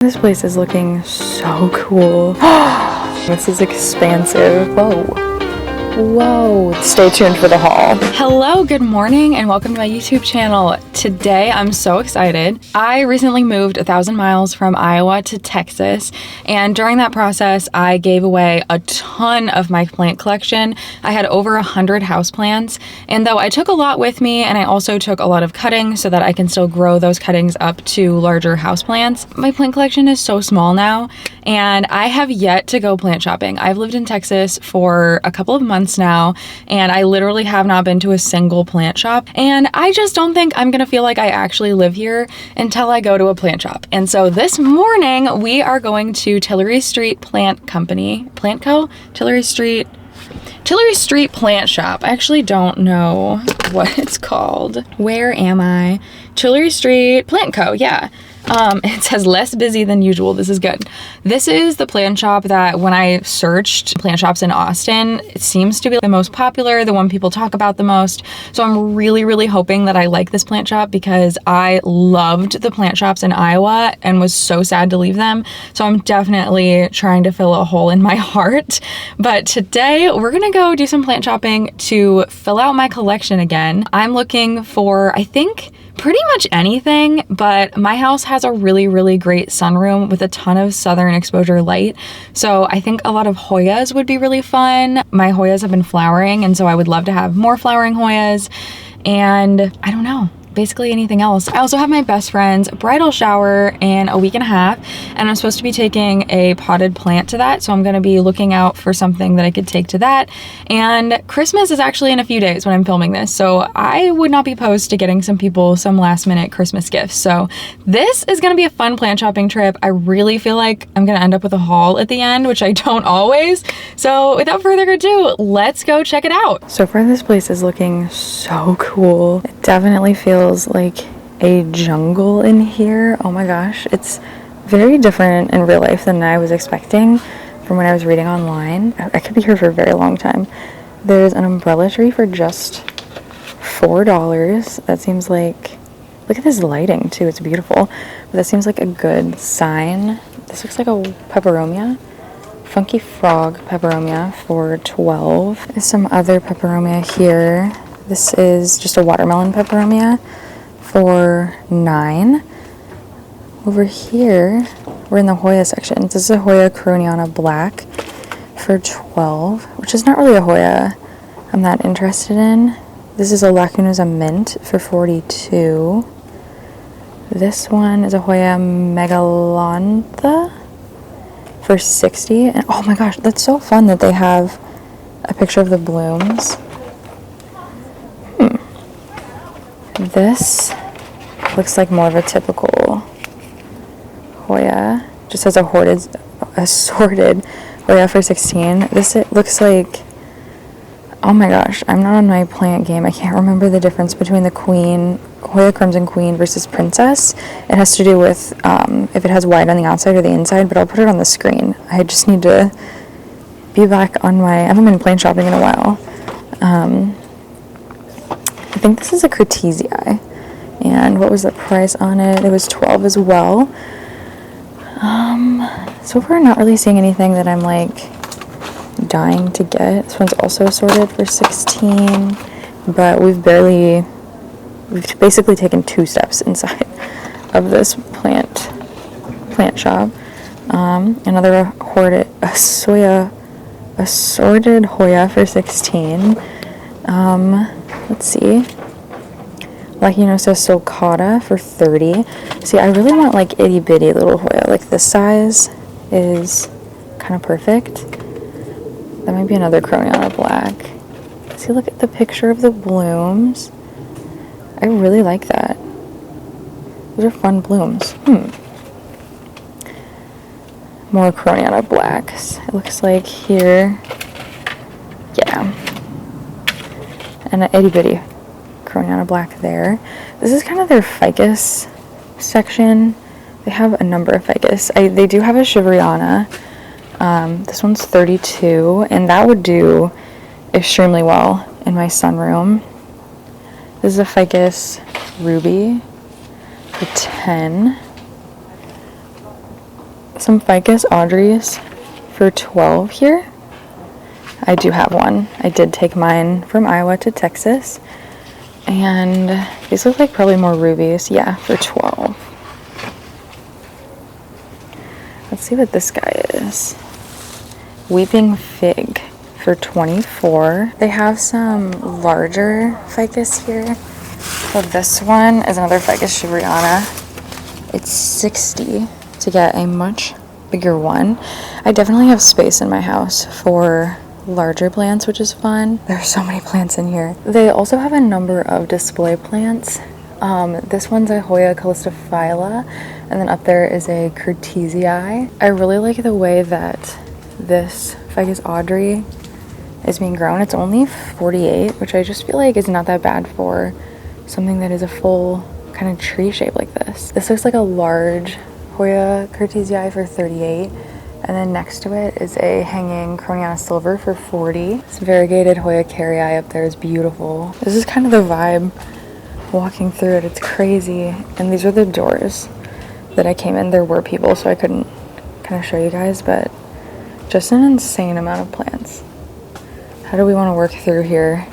This place is looking so cool. This is expansive. Whoa. Stay tuned for the haul. Hello, good morning, and welcome to my YouTube channel. Today, I'm so excited. I recently moved 1,000 miles from Iowa to Texas, and during that process, I gave away a ton of my plant collection. I had over 100 houseplants, and though I took a lot with me, and I also took a lot of cuttings so that I can still grow those cuttings up to larger houseplants, my plant collection is so small now, and I have yet to go plant shopping. I've lived in Texas for a couple of months now, and I literally have not been to a single plant shop, and I just don't think I'm gonna feel like I actually live here until I go to a plant shop. And so this morning we are going to Tillery St Plant Co. Tillery St Plant Shop. I actually don't know what it's called. Where am I? Tillery St Plant Co. Yeah. It says less busy than usual. This is good. This is the plant shop that when I searched plant shops in Austin, it seems to be the most popular, the one people talk about the most. So I'm really hoping that I like this plant shop because I loved the plant shops in Iowa and was so sad to leave them. So I'm definitely trying to fill a hole in my heart. But today we're gonna go do some plant shopping to fill out my collection again. I'm looking for, I think, pretty much anything, but my house has a really great sunroom with a ton of southern exposure light. So I think a lot of Hoyas would be really fun. My Hoyas have been flowering, and so I would love to have more flowering Hoyas. And I don't know, basically anything else. I also have my best friend's bridal shower in a week and a half, and I'm supposed to be taking a potted plant to that, so I'm going to be looking out for something that I could take to that. And Christmas is actually in a few days when I'm filming this, so I would not be opposed to getting some people some last minute Christmas gifts. So this is going to be a fun plant shopping trip. I really feel like I'm going to end up with a haul at the end, which I don't always. So without further ado, let's go check it out. So far this place is looking so cool. It definitely feels like a jungle in here. Oh my gosh, it's very different in real life than I was expecting from when I was reading online. I could be here for a very long time. There's an umbrella tree for just $4. That seems like, look at this lighting too, it's beautiful. But that seems like a good sign. This looks like a peperomia. Funky frog peperomia for $12. There's some other peperomia here. This is just a watermelon peperomia for $9. Over here, we're in the Hoya section. This is a Hoya krohniana black for $12, which is not really a Hoya I'm that interested in. This is a lacunosa mint for $42. This one is a Hoya megalantha for $60. And oh my gosh, that's so fun that they have a picture of the blooms. This looks like more of a typical Hoya. Just has assorted Hoya for $16. This it looks like, oh my gosh, I'm not on my plant game. I can't remember the difference between the queen, Hoya Crimson Queen versus Princess. It has to do with if it has white on the outside or the inside, but I'll put it on the screen. I just need to be back on I haven't been plant shopping in a while. I think this is a curtisii, and what was the price on it? It was $12 as well. So far not really seeing anything that I'm like dying to get. This one's also assorted for $16, but we've basically taken 2 steps inside of this plant shop. Another assorted Hoya for $16. Let's see. Lacunosa sulcata for $30. See, I really want like itty bitty little Hoya. Like this size is kind of perfect. That might be another krohniana black. See, look at the picture of the blooms. I really like that. Those are fun blooms. More krohniana blacks. It looks like here. Yeah. And an itty bitty krohniana black there. This is kind of their ficus section. They have a number of ficus. They do have a shivereana. This one's $32, and that would do extremely well in my sunroom. This is a ficus ruby for $10. some ficus audreys for 12 here. I do have one. I did take mine from Iowa to Texas. And these look like probably more rubies. Yeah, for 12. Let's see what this guy is. Weeping fig for 24. They have some larger ficus here. So this one is another ficus shivereana. It's 60 to get a much bigger one. I definitely have space in my house for larger plants, which is fun. There's so many plants in here. They also have a number of display plants. This one's a Hoya callistophylla, and then up there is a curtisii. I really like the way that this ficus audrey is being grown. It's only 48, which I just feel like is not that bad for something that is a full kind of tree shape like this. This looks like a large Hoya curtisii for 38. And then next to it is a hanging krohniana silver for 40. This variegated Hoya carrii up there is beautiful. This is kind of the vibe walking through it. It's crazy. And these are the doors that I came in. There were people, so I couldn't kind of show you guys, but just an insane amount of plants. How do we want to work through here?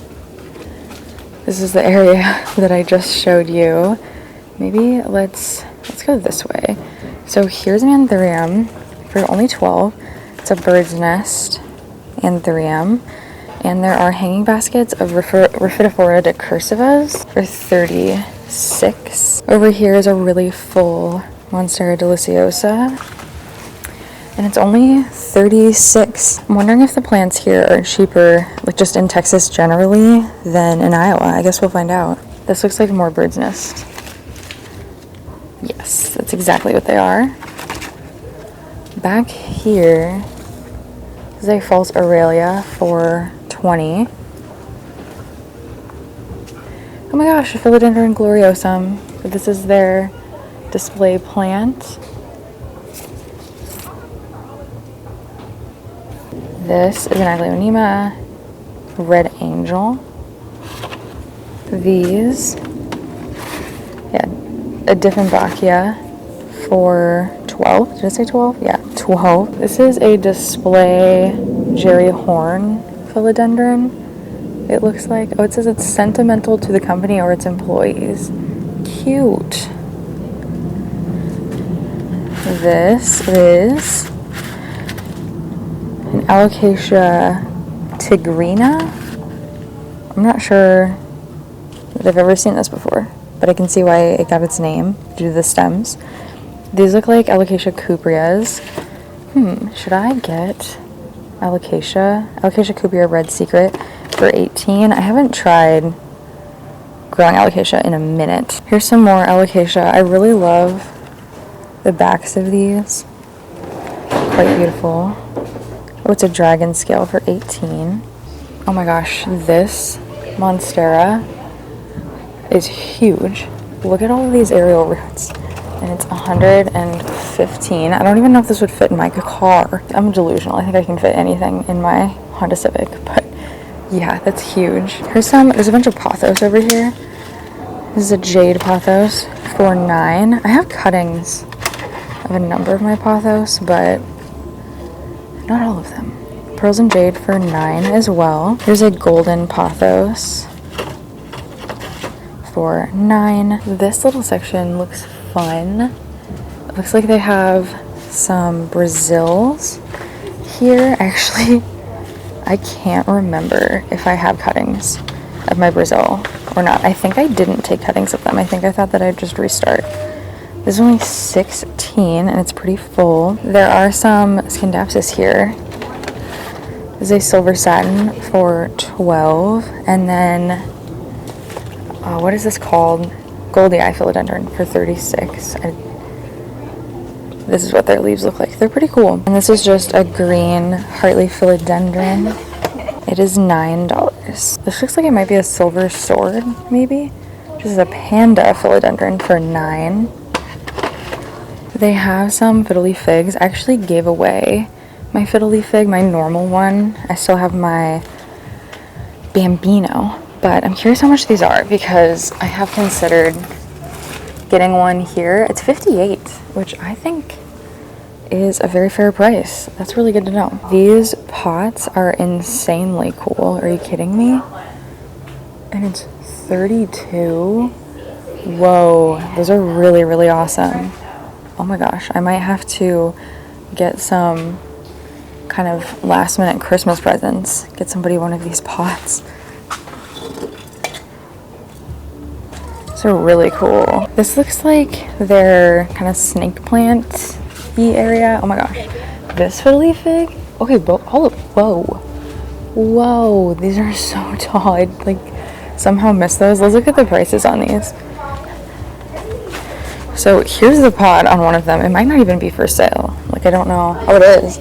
This is the area that I just showed you. Maybe let's go this way. So here's an anthurium for only 12. It's a bird's nest anthurium. And there are hanging baskets of Rhaphidophora decursivas for 36. Over here is a really full Monstera deliciosa. And it's only 36. I'm wondering if the plants here are cheaper, like just in Texas generally, than in Iowa. I guess we'll find out. This looks like more bird's nest. Yes, that's exactly what they are. Back here is a false Aurelia for 20. Oh my gosh, a philodendron gloriosum. This is their display plant. This is an aglaonema red angel. These, yeah, a Dieffenbachia for 12. Did I say 12? Yeah, 12. This is a display Jerry Horn philodendron. It looks like, oh, it says it's sentimental to the company or its employees. Cute. This is an Alocasia tigrina. I'm not sure that I've ever seen this before, but I can see why it got its name due to the stems. These look like Alocasia cupreas. Should I get Alocasia cuprea red secret for 18? I haven't tried growing Alocasia in a minute. Here's some more Alocasia. I really love the backs of these. Quite beautiful. Oh, it's a dragon scale for 18. Oh my gosh, this Monstera is huge. Look at all of these aerial roots. And it's 115. I don't even know if this would fit in my car. I'm delusional. I think I can fit anything in my Honda Civic, but yeah, that's huge. There's a bunch of pothos over here. This is a jade pothos for 9. I have cuttings of a number of my pothos, but not all of them. Pearls and jade for 9 as well. Here's a golden pothos for 9. This little section looks fun. It looks like they have some Brazils here. Actually, I can't remember if I have cuttings of my Brazil or not. I think I didn't take cuttings of them. I think I thought that I'd just restart. This is only 16 and it's pretty full. There are some Scindapsus here. This is a silver satin for 12. And then, what is this called? Goldie eye philodendron for 36. This is what their leaves look like. They're pretty cool. And this is just a green heartleaf philodendron. It is $9. This looks like it might be a silver sword, maybe. This is a panda philodendron for 9. They have some fiddle leaf figs. I actually gave away my fiddle leaf fig, my normal one. I still have my Bambino. But I'm curious how much these are because I have considered getting one here. It's 58, which I think is a very fair price. That's really good to know. These pots are insanely cool. Are you kidding me? And it's 32. Whoa, those are really, really awesome. Oh my gosh, I might have to get some kind of last minute Christmas presents. Get somebody one of these pots. These are really cool. This looks like their kind of snake plant-y area. Oh my gosh. This fiddly fig? Okay, whoa. Whoa, these are so tall. I like somehow missed those. Let's look at the prices on these. So here's the pot on one of them. It might not even be for sale. Like, I don't know. Oh, it is.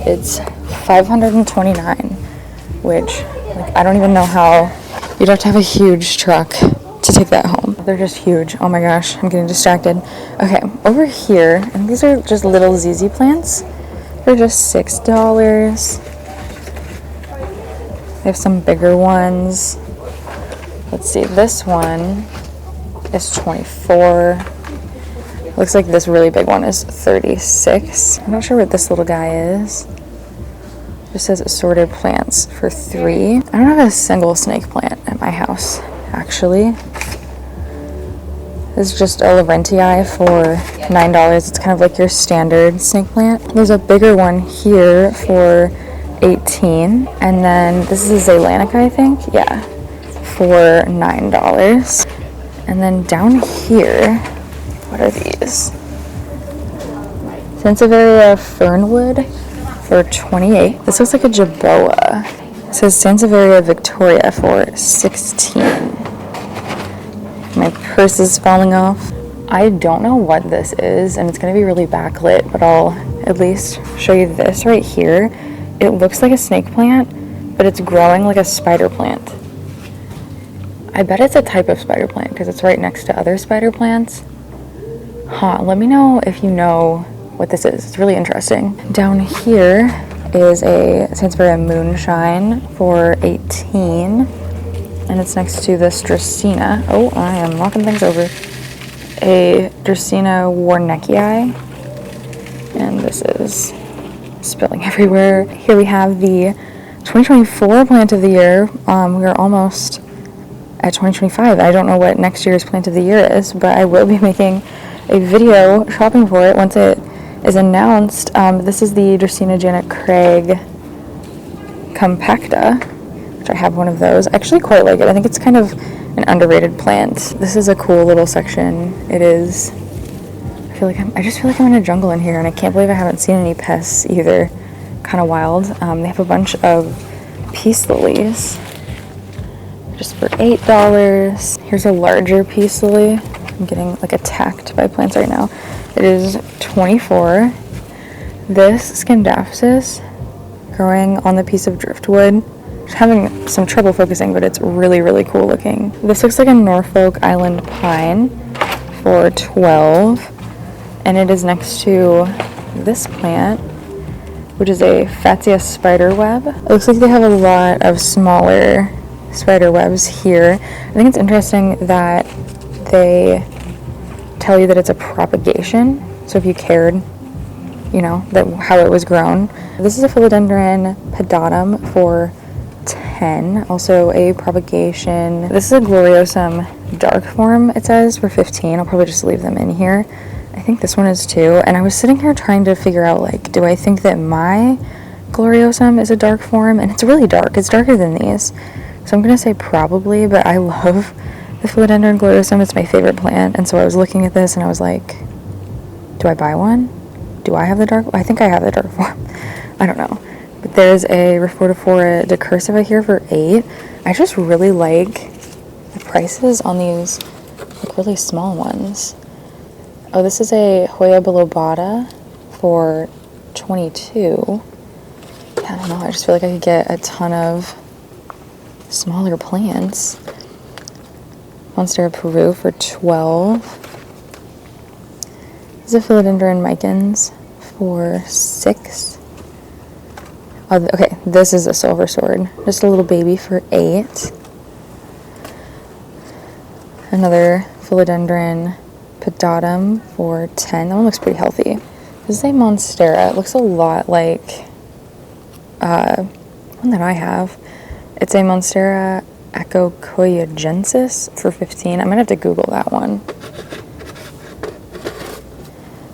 It's $529, which, like, I don't even know how. You'd have to have a huge truck to take that home. They're just huge. Oh my gosh, I'm getting distracted. Okay, over here, and these are just little ZZ plants. They're just $6. They have some bigger ones. Let's see, this one is $24. Looks like this really big one is $36. I'm not sure what this little guy is. It just says assorted plants for $3. I don't have a single snake plant at my house, actually. This is just a Larentii for $9. It's kind of like your standard snake plant. There's a bigger one here for $18. And then this is a Zeylanica, I think. Yeah, for $9. And then down here, what are these? Sansevieria fernwood for $28. This looks like a jaboa. It says Sansevieria victoria for $16. My purse is falling off. I don't know what this is, and it's going to be really backlit, but I'll at least show you this right here. It looks like a snake plant, but it's growing like a spider plant. I bet it's a type of spider plant because it's right next to other spider plants. Let me know if you know what this is. It's really interesting. Down here is a Sansevieria moonshine for $18. And it's next to this Dracaena. Oh, I am knocking things over. A Dracaena warneckii. And this is spilling everywhere. Here we have the 2024 plant of the year. We are almost at 2025. I don't know what next year's plant of the year is, but I will be making a video shopping for it once it is announced. This is the Dracaena Janet Craig compacta, which I have one of those. I actually quite like it. I think it's kind of an underrated plant. This is a cool little section. It is. I just feel like I'm in a jungle in here, and I can't believe I haven't seen any pests either. Kind of wild. They have a bunch of peace lilies, just for $8. Here's a larger peace lily. I'm getting like attacked by plants right now. It is $24. This Scindapsus growing on the piece of driftwood. Just having some trouble focusing, but it's really, really cool looking. This looks like a Norfolk Island pine for $12. And it is next to this plant, which is a Fatsia spiderweb. It looks like they have a lot of smaller spider webs here. I think it's interesting that they tell you that it's a propagation. So if you cared, you know, that how it was grown. This is a philodendron pedatum for $10. Also a propagation. This is a gloriosum dark form, it says, for $15. I'll probably just leave them in here. I think this one is too. And I was sitting here trying to figure out, like, do I think that my gloriosum is a dark form? And it's really dark. It's darker than these. So I'm going to say probably, but I love the philodendron gloriosum. It's my favorite plant. And so I was looking at this and I was like, do I buy one? Do I have the dark? I think I have the dark form. I don't know. But there's a Refortifora decursiva here for $8. I just really like the prices on these, like, really small ones. Oh, this is a Hoya bilobata for $22. Yeah, I don't know. I just feel like I could get a ton of smaller plants. Monstera Peru for $12. This is a philodendron micans for $6. Oh, okay, this is a silver sword. Just a little baby for $8. Another philodendron pedatum for $10. That one looks pretty healthy. This is a monstera. It looks a lot like one that I have. It's a monstera achocoyagensis for 15. I'm gonna have to Google that one.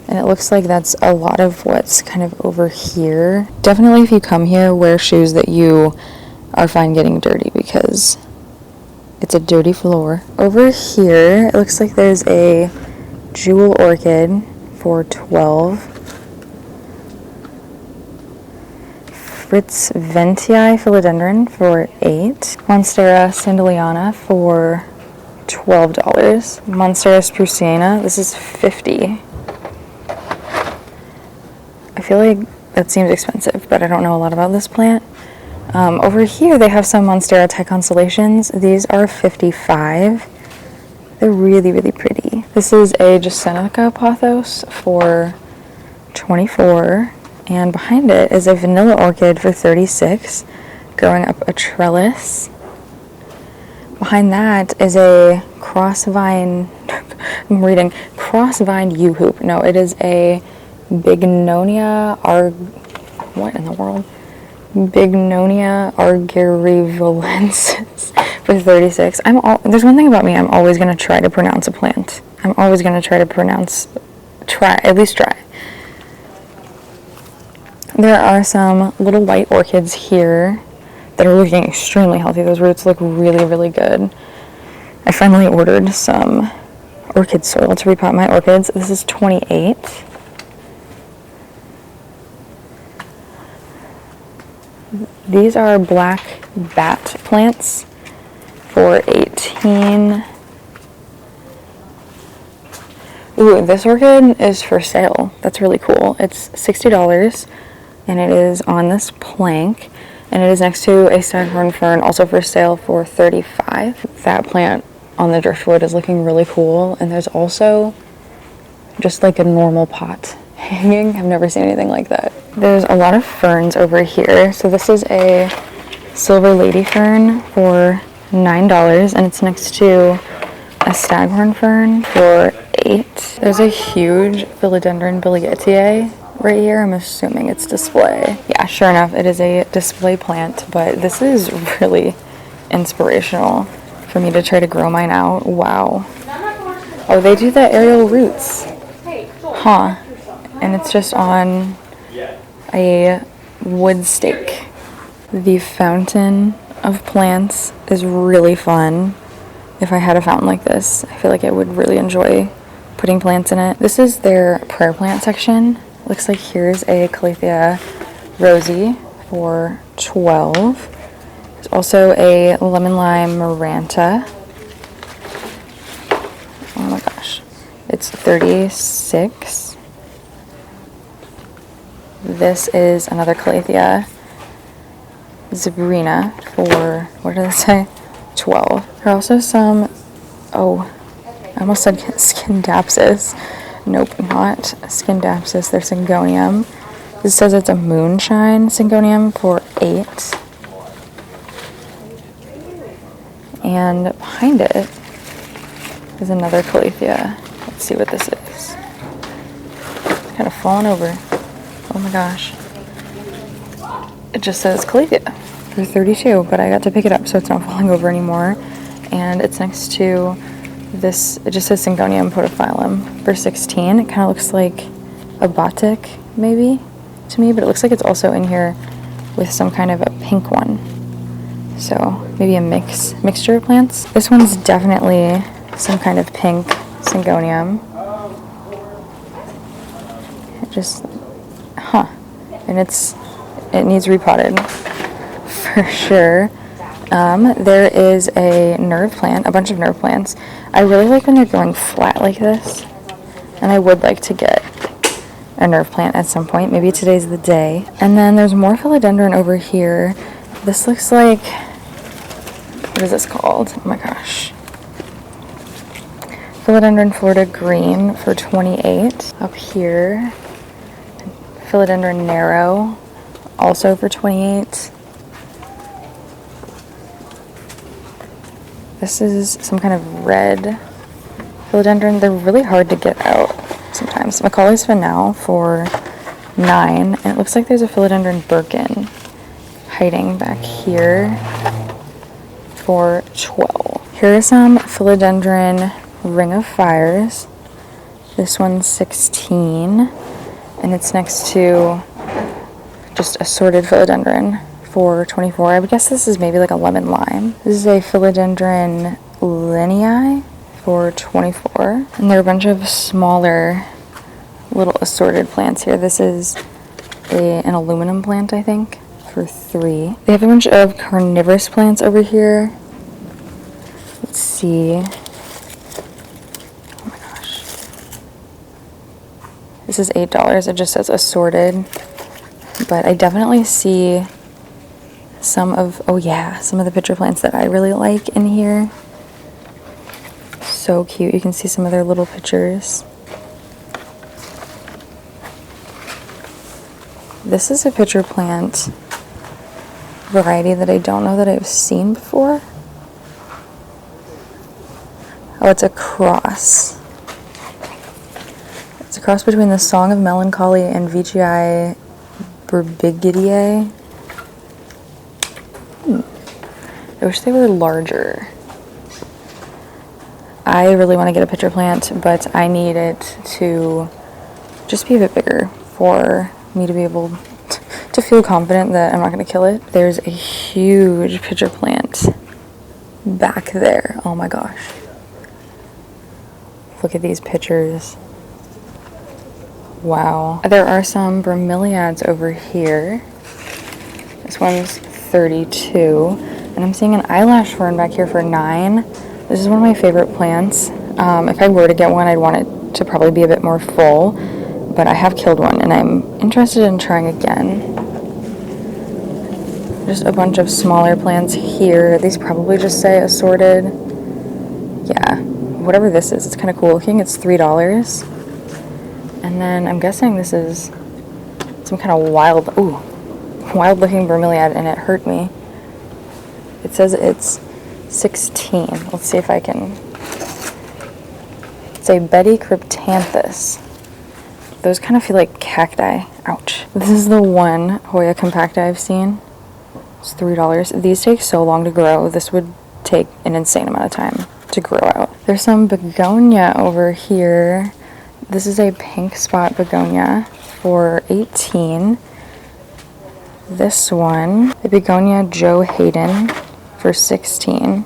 And it looks like that's a lot of what's kind of over here. Definitely if you come here, wear shoes that you are fine getting dirty because it's a dirty floor. Over here, it looks like there's a jewel orchid for 12. Fritz Ventii philodendron for 8. Monstera sandaliana for $12. Monstera spruceana, this is 50. I feel like that seems expensive, but I don't know a lot about this plant. Over here, they have some Monstera Thai constellations. These are 55. They're really, really pretty. This is a Jasenica pothos for 24. And behind it is a vanilla orchid for 36, growing up a trellis. Behind that is a crossvine, I'm reading, crossvine U-hoop. No, it is a Bignonia what in the world? Bignonia argyrivalensis for 36. There's one thing about me, I'm always going to try to pronounce a plant. I'm always going to try to at least try. There are some little white orchids here that are looking extremely healthy. Those roots look really, really good. I finally ordered some orchid soil to repot my orchids. This is 28. These are black bat plants for 18. Ooh, this orchid is for sale. That's really cool. It's $60 and it is on this plank and it is next to a staghorn fern, also for sale for $35. That plant on the driftwood is looking really cool, and there's also just like a normal pot hanging. I've never seen anything like that. There's a lot of ferns over here. So this is a silver lady fern for $9 and it's next to a staghorn fern for $8. There's a huge philodendron billietiae right here. I'm assuming it's display. Yeah, sure enough, it is a display plant, but this is really inspirational for me to try to grow mine out. Wow. Oh, they do the aerial roots. Huh. And it's just on a wood stake. The fountain of plants is really fun. If I had a fountain like this, I feel like I would really enjoy putting plants in it. This is their prayer plant section. Looks like here's a Calathea rosy for 12. There's also a lemon lime maranta. Oh my gosh. It's 36. This is another Calathea shivereana for, what did it say? 12. There are also some, I almost said Scindapsus. Nope, not Scindapsus. They're Syngonium. This says it's a moonshine Syngonium for 8. And behind it is another Calathea. Let's see what this is. It's kind of fallen over. Oh my gosh. It just says Calathea for 32, but I got to pick it up so it's not falling over anymore. And it's next to this, it just says Syngonium podophyllum for 16. It kind of looks like a batik, maybe, to me, but it looks like it's also in here with some kind of a pink one. So maybe a mixture of plants. This one's definitely some kind of pink Syngonium. And it needs repotted for sure. There is a nerve plant, a bunch of nerve plants. I really like when they're going flat like this, and I would like to get a nerve plant at some point. Maybe today's the day. And then there's more philodendron over here. This looks like, what is this called? Oh my gosh. Philodendron Florida green for 28. Up here, philodendron narrow, also for 28. This is some kind of red philodendron. They're really hard to get out sometimes. Macaulay's Fennel for $9, and it looks like there's a philodendron Birkin hiding back here for $12. Here are some philodendron Ring of Fires. This one's $16, and it's next to just assorted philodendron for $24. I would guess this is maybe like a lemon lime. This is a philodendron Linii for $24, and there are a bunch of smaller little assorted plants here. This is an aluminum plant, I think, for $3. They have a bunch of carnivorous plants over here. Let's see. Oh my gosh. This is $8. It just says assorted. But I definitely see some of the pitcher plants that I really like in here. So cute. You can see some of their little pictures. This is a pitcher plant variety that I don't know that I've seen before. Oh, it's a cross. It's a cross between the Song of Melancholy and Veitchii burbigidae. I wish they were larger. I really want to get a pitcher plant, but I need it to just be a bit bigger for me to be able to feel confident that I'm not going to kill it. There's a huge pitcher plant back there. Oh my gosh. Look at these pictures. Wow. There are some bromeliads over here. This one's $32. And I'm seeing an eyelash fern back here for $9. This is one of my favorite plants. If I were to get one, I'd want it to probably be a bit more full. But I have killed one, and I'm interested in trying again. Just a bunch of smaller plants here. These probably just say assorted. Yeah, whatever this is, it's kind of cool looking. It's $3. And then I'm guessing this is some kind of wild looking bromeliad, and it hurt me. It says it's 16. Let's see if I can. It's a Betty cryptanthus. Those kind of feel like cacti. Ouch. This is the one Hoya compacta I've seen. It's $3. These take so long to grow. This would take an insane amount of time to grow out. There's some begonia over here. This is a pink spot begonia for $18. This one, the begonia Joe Hayden for $16.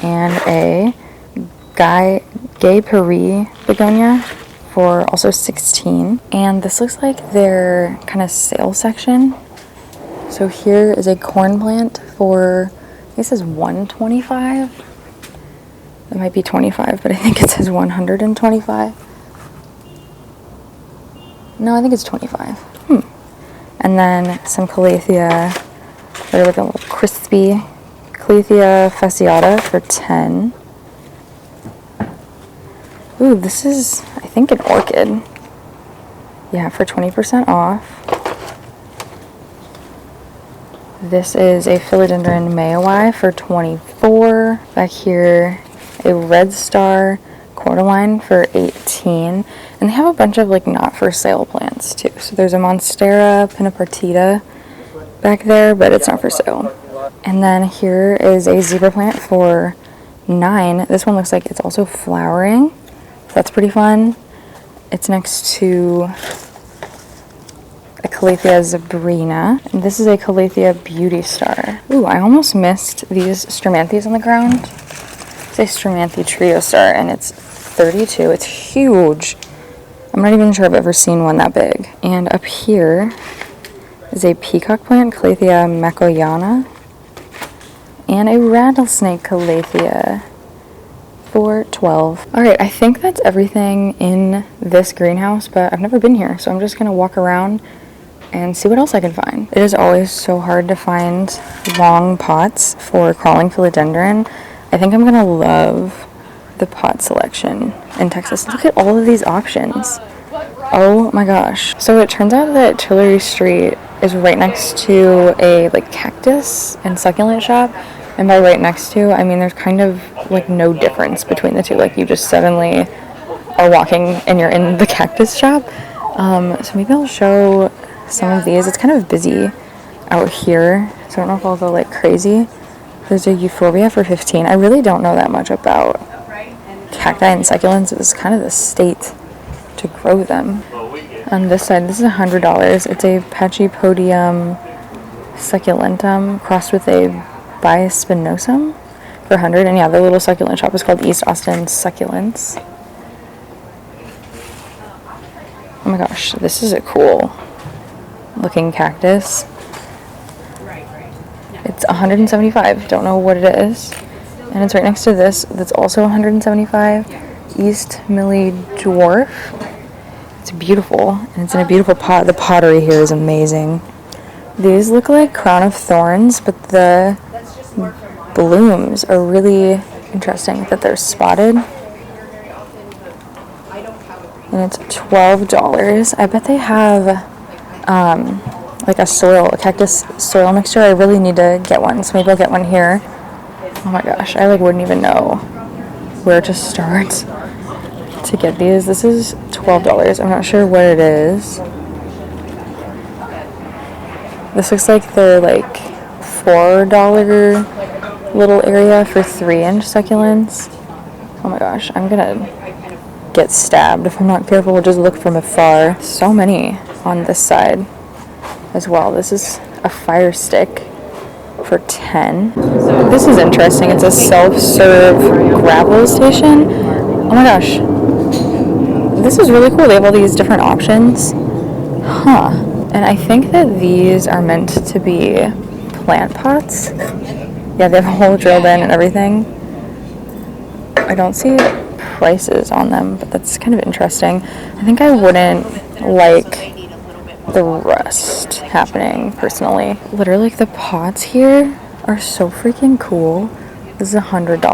And a Gay Paris begonia for also $16. And this looks like their kind of sale section. So here is a corn plant for, I think it says $125. It might be $25, but I think it says $125. No, I think it's $25. And then some calathea, they're like a little crispy Calathea fasciata for $10. Ooh, this is, I think, an orchid. Yeah, for 20% off. This is a philodendron mayoi for $24. Back here, a red star cordyline for $18. And they have a bunch of like not for sale plants too. So there's a Monstera pinapartita back there, but it's not for sale. And then here is a zebra plant for $9. This one looks like it's also flowering. That's pretty fun. It's next to a Calathea zebrina. And this is a Calathea beauty star. Ooh, I almost missed these Stramanthes on the ground. It's a Stramanthe trio star, and it's $32. It's huge. I'm not even sure I've ever seen one that big. And up here is a peacock plant, Calathea macoiana, and a rattlesnake Calathea for $12. Alright, I think that's everything in this greenhouse, but I've never been here, so I'm just going to walk around and see what else I can find. It is always so hard to find long pots for crawling philodendron. I think I'm going to love the pot selection in Texas. Look at all of these options. Oh my gosh. So it turns out that Tillery Street is right next to a like cactus and succulent shop. And by right next to, I mean there's kind of like no difference between the two. Like you just suddenly are walking and you're in the cactus shop. So maybe I'll show some of these. It's kind of busy out here, so I don't know if I'll go like crazy. There's a euphorbia for $15. I really don't know that much about cacti and succulents. It was kind of the state to grow them. On this side, this is $100. It's a Pachypodium succulentum crossed with a bispinosum for $100. And yeah, the little succulent shop is called East Austin Succulents. Oh my gosh, this is a cool looking cactus. It's $175. Don't know what it is. And it's right next to this that's also $175. East Millie Dwarf. It's beautiful, and it's in a beautiful pot. The pottery here is amazing. These look like crown of thorns, but the blooms are really interesting that they're spotted. And it's $12. I bet they have like a cactus soil mixture. I really need to get one, so maybe I'll get one here. Oh my gosh, I like wouldn't even know where to start to get these. This is $12. I'm not sure what it is. This looks like they're like $4 little area for 3-inch succulents. Oh my gosh, I'm gonna get stabbed if I'm not careful. We'll just look from afar. So many on this side as well. This is a fire stick for $10. This is interesting. It's a self-serve gravel station. Oh my gosh. This is really cool. They have all these different options. Huh. And I think that these are meant to be plant pots. Yeah, they have a hole drilled in and everything. I don't see prices on them, but that's kind of interesting. I think I wouldn't like the rust happening personally. Literally, like, the pots here are so freaking cool. This is $100.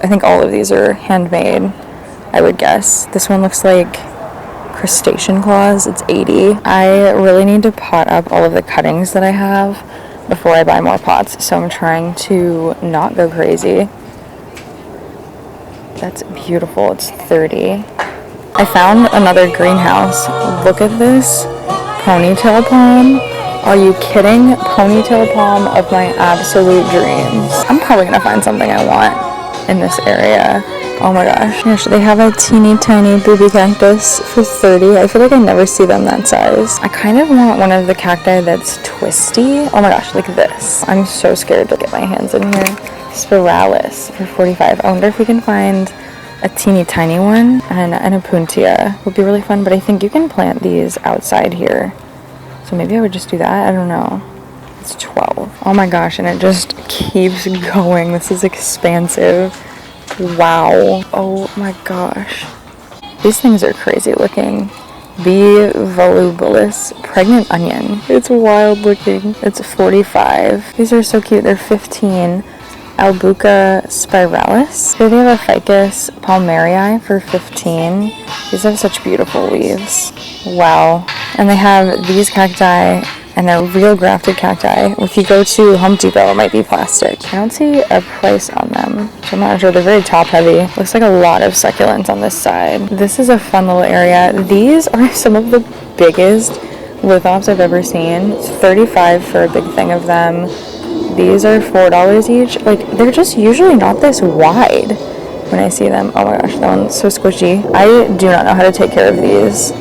I think all of these are handmade, I would guess. This one looks like crustacean claws. It's $80. I really need to pot up all of the cuttings that I have before I buy more pots, so I'm trying to not go crazy. That's beautiful. It's $30. I found another greenhouse. Look at this ponytail palm. Are you kidding? Ponytail palm of my absolute dreams. I'm probably gonna find something I want in this area. Oh my gosh. Yes, they have a teeny tiny baby cactus for $30. I feel like I never see them that size. I kind of want one of the cacti that's twisty. Oh my gosh, like this. I'm so scared to get my hands in here. Spiralis for $45. I wonder if we can find a teeny tiny one, and a puntia would be really fun, but I think you can plant these outside here. So maybe I would just do that. I don't know. It's $12. Oh my gosh, and it just keeps going. This is expansive. Wow. Oh my gosh. These things are crazy looking. B. volubilis pregnant onion. It's wild looking. It's $45. These are so cute. They're $15. Albuca spiralis. Here they have a ficus palmarii for $15. These have such beautiful leaves. Wow. And they have these cacti, and they're real grafted cacti. If you go to Home Depot, it might be plastic. I don't see a price on them, so I'm not sure. They're very top heavy. Looks like a lot of succulents on this side. This is a fun little area. These are some of the biggest lithops I've ever seen. It's $35 for a big thing of them. These are $4 each. Like, they're just usually not this wide when I see them. Oh my gosh, that one's so squishy. I do not know how to take care of these.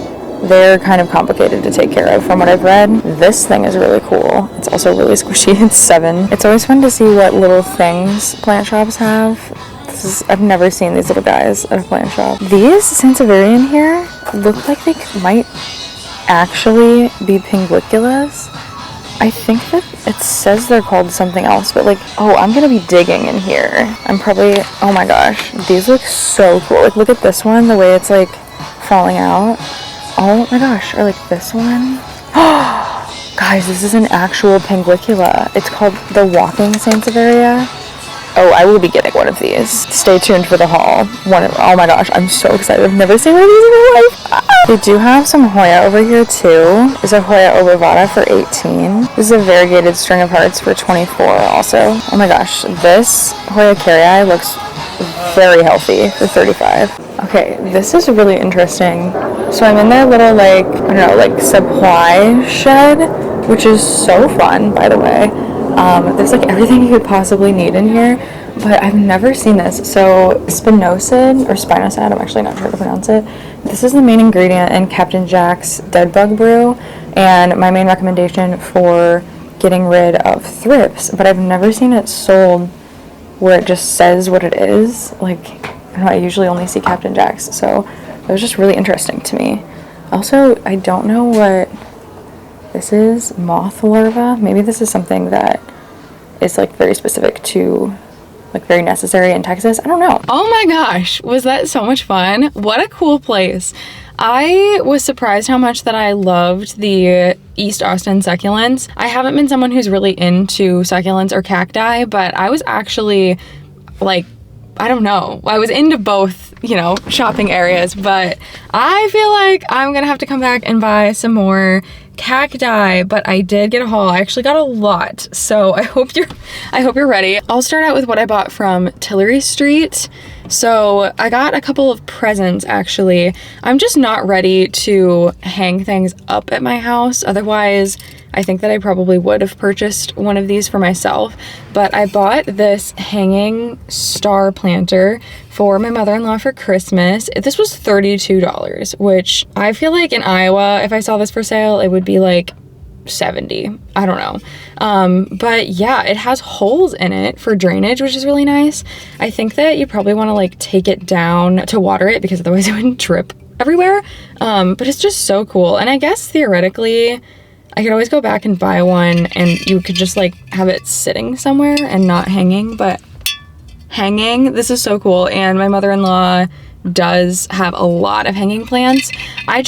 They're kind of complicated to take care of from what I've read. This thing is really cool. It's also really squishy. It's $7. It's always fun to see what little things plant shops have. I've never seen these little guys at a plant shop. These Sansevieria here look like they might actually be pinguiculas. I think that it says they're called something else, but like, oh, I'm gonna be digging in here. Oh my gosh, these look so cool. Like, look at this one, the way it's like falling out. Oh my gosh, or like this one. Guys, this is an actual pinguicula. It's called the walking Sansevieria. Oh, I will be getting one of these. Stay tuned for the haul. Oh my gosh, I'm so excited. I've never seen one of these in my life. They do have some hoya over here too. There's a hoya obovata for $18. This is a variegated string of hearts for $24 also. Oh my gosh, this hoya carrii looks very healthy for 35. Okay, this is really interesting. So I'm in their little, like, I don't know, like, supply shed, which is so fun, by the way. There's, like, everything you could possibly need in here, but I've never seen this. So spinosad, or spinosad, I'm actually not sure how to pronounce it. This is the main ingredient in Captain Jack's Dead Bug Brew, and my main recommendation for getting rid of thrips, but I've never seen it sold where it just says what it is. Like, I don't know, I usually only see Captain Jack's, so it was just really interesting to me. Also, I don't know what this is, moth larva. Maybe this is something that is, like, very specific to, like, very necessary in Texas. I don't know. Oh my gosh, was that so much fun? What a cool place. I was surprised how much that I loved the East Austin succulents. I haven't been someone who's really into succulents or cacti, but I was actually, like, I don't know. I was into both, you know, shopping areas, but I feel like I'm gonna have to come back and buy some more cacti, but I did get a haul. I actually got a lot, so I hope you're ready. I'll start out with what I bought from Tillery St. So I got a couple of presents, actually. I'm just not ready to hang things up at my house. Otherwise, I think that I probably would have purchased one of these for myself, but I bought this hanging star planter for my mother-in-law for Christmas. This was $32, which I feel like in Iowa, if I saw this for sale, it would be like 70. I don't know. But yeah, it has holes in it for drainage, which is really nice. I think that you probably want to, like, take it down to water it because otherwise it wouldn't drip everywhere. But it's just so cool. And I guess theoretically, I could always go back and buy one and you could just, like, have it sitting somewhere and not hanging, but hanging, this is so cool. And my mother-in-law does have a lot of hanging plants. I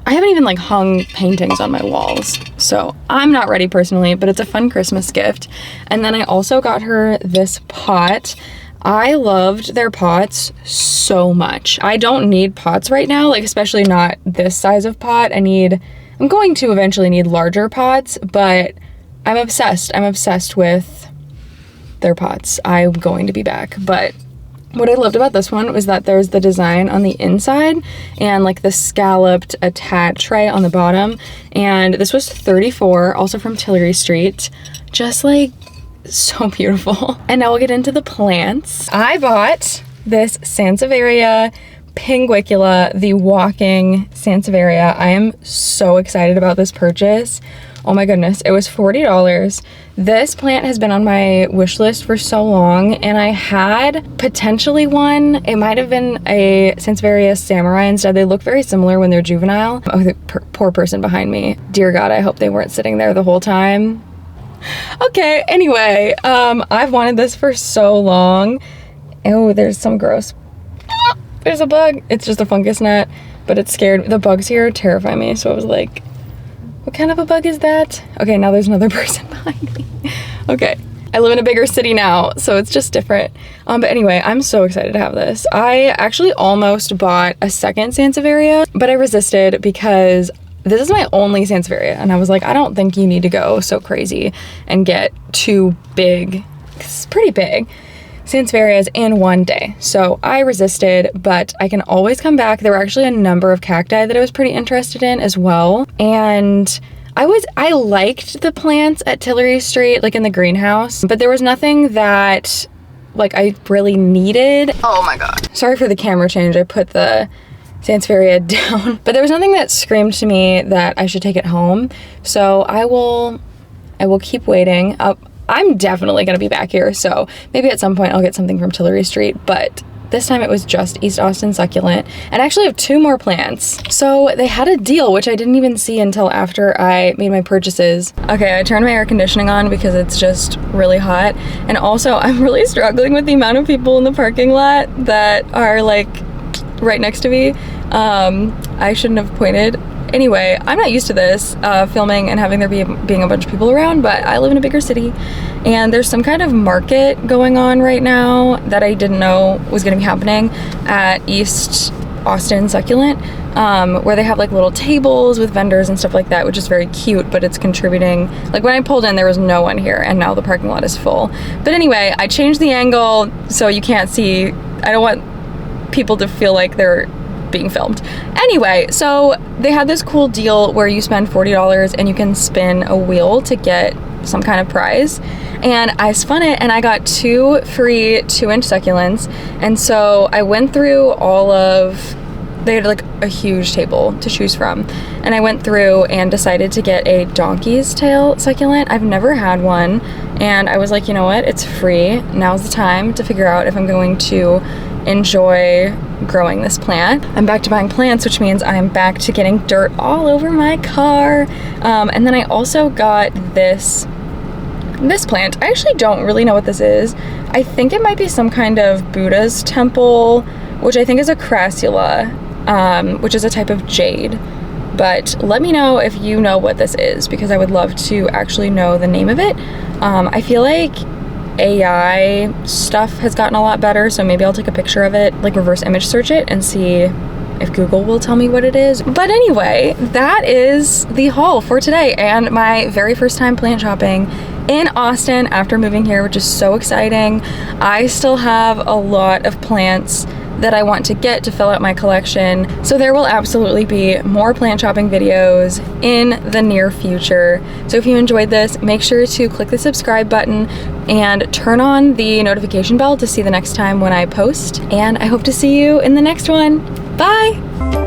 haven't even, like, hung paintings on my walls, so I'm not ready personally, but it's a fun Christmas gift. And then I also got her this pot. I loved their pots so much. I don't need pots right now, like, especially not this size of pot. I'm going to eventually need larger pots, but I'm obsessed. I'm obsessed with their pots. I'm going to be back, but what I loved about this one was that there's the design on the inside and, like, the scalloped attach tray on the bottom. And this was $34, also from Tillery St. Just, like, so beautiful. And now we'll get into the plants. I bought this Sansevieria pinguicula, the walking Sansevieria. I am so excited about this purchase. Oh my goodness, it was $40. This plant has been on my wish list for so long, and I had potentially one. It might have been a Sansevieria samurai instead. They look very similar when they're juvenile. Oh, the poor person behind me. Dear God, I hope they weren't sitting there the whole time. Okay, anyway, I've wanted this for so long. Oh, there's some gross. There's a bug. It's just a fungus gnat, but it's scared. The bugs here terrify me, so I was like, what kind of a bug is that? Okay, now there's another person behind me. Okay, I live in a bigger city now, so it's just different. But anyway, I'm so excited to have this. I actually almost bought a second Sansevieria, but I resisted because this is my only Sansevieria, and I was like, I don't think you need to go so crazy and get two big, 'cause it's pretty big, Sansevierias in one day. So I resisted, but I can always come back. There were actually a number of cacti that I was pretty interested in as well. And I liked the plants at Tillery St, like in the greenhouse, but there was nothing that, like, I really needed. Oh my God. Sorry for the camera change. I put the Sansevieria down, but there was nothing that screamed to me that I should take it home. So I will keep waiting. I'm definitely gonna be back here, so maybe at some point I'll get something from Tillery St, but this time it was just East Austin succulent. And I actually have 2 more plants. So they had a deal, which I didn't even see until after I made my purchases. Okay, I turned my air conditioning on because it's just really hot. And also I'm really struggling with the amount of people in the parking lot that are, like, right next to me. I shouldn't have pointed. Anyway, I'm not used to this, filming and having there being a bunch of people around, but I live in a bigger city, and there's some kind of market going on right now that I didn't know was gonna be happening at East Austin Succulent, where they have like little tables with vendors and stuff like that, which is very cute, but it's contributing. Like when I pulled in, there was no one here, and now the parking lot is full. But anyway, I changed the angle so you can't see. I don't want people to feel like they're being filmed. Anyway, so they had this cool deal where you spend $40 and you can spin a wheel to get some kind of prize, and I spun it and I got 2 free 2-inch succulents. And so I went through they had like a huge table to choose from, and I went through and decided to get a donkey's tail succulent. I've never had one, and I was like, you know what, it's free, now's the time to figure out if I'm going to enjoy growing this plant. I'm back to buying plants, which means I'm back to getting dirt all over my car. And then I also got this plant. I actually don't really know what this is. I think it might be some kind of Buddha's temple, which I think is a crassula, which is a type of jade. But let me know if you know what this is, because I would love to actually know the name of it. I feel like AI stuff has gotten a lot better, so maybe I'll take a picture of it, like reverse image search it, and see if Google will tell me what it is. But anyway, that is the haul for today, and my very first time plant shopping in Austin after moving here, which is so exciting. I still have a lot of plants that I want to get to fill out my collection, so there will absolutely be more plant shopping videos in the near future. So if you enjoyed this, make sure to click the subscribe button and turn on the notification bell to see the next time when I post, and I hope to see you in the next one. Bye!